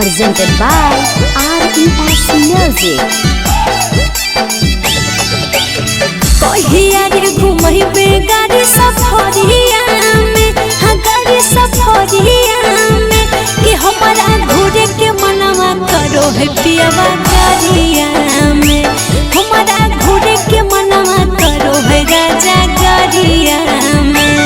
presented by RES Music। कहिया रे घुमैबे गाड़ी सफरिया में, हाँ गाड़ी सफरिया में कि हमारा घूरे के मनवा करो है पियवा गाड़िया में, हमारा घूरे के मनवा करो है राजा गाड़िया में।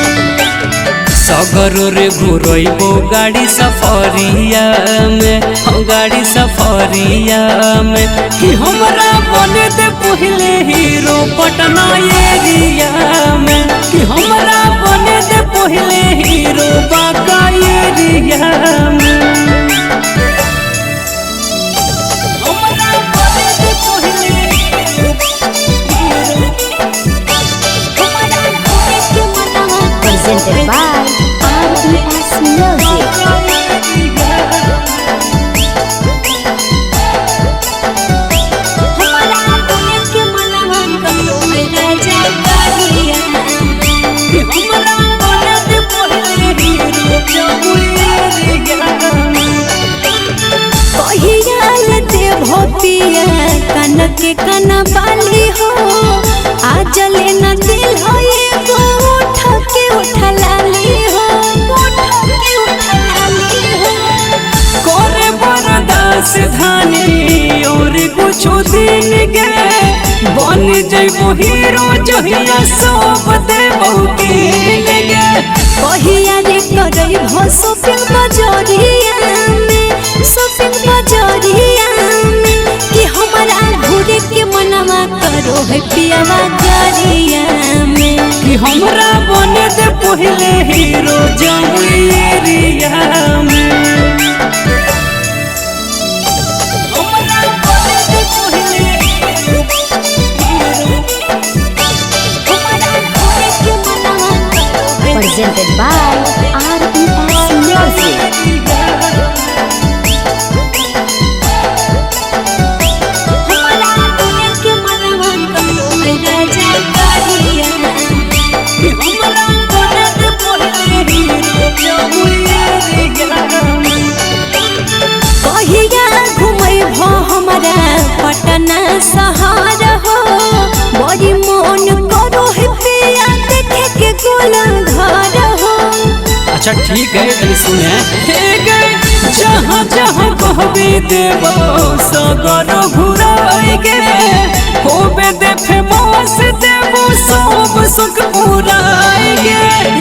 सगरो रे घुरइबो गाड़ी सफरिया में, गाड़ी सफरिया में कि हमरा बने दे पहले हीरो पटना एरिया में, कि हमरा बने दे पहले हीरो बांका एरिया में। Presented by RES Music। कन के कन बाली हो आ जले न दिल हो ये उठ के उठलाली हो, उठ के उठलाली हो। कोरे बरदास धानी और कुछ दिन गे बन जइबो हीरो जहिया सब देबो के गे। कहिया रे करई भो शॉपिंग बजरिया में, शॉपिंग बजरिया में कि हमारा घूरे के मनवा करो है पियवा गाड़िया में, कि हमरा बने दे पहले हीरो जाऊं एरिया में। Presented by RES Music। Patna शहर हो बड़ी मन करो है पिया देखे के गोला घर हो। अच्छा ठीक है तनी सुने जहाँ जहाँ कहबे देबो सगरो घुराएगे होबे दे फेमस देबो सब सुख पुराएगे।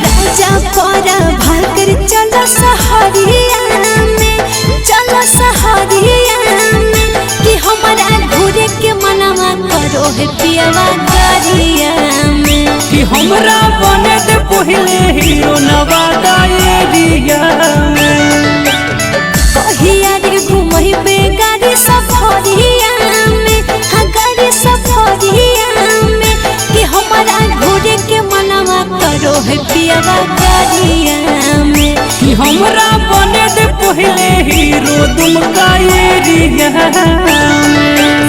राजा पर भाकर चला सहरिया में, चला सहरिया में कि हमारा घूरे के मनवा करो है पियवा गाड़िया में, कि हमरा बने दे पहले हीरो नवादा एरिया में। कहिया रे घुमैबे गाड़ी सफरिया में, हाँ गाड़ी सफरिया में कि हमारा घूरे के मनवा करो है पियवा गाड़िया में, कि हमरा बने दे पहले हीरो दुमका एरिया में।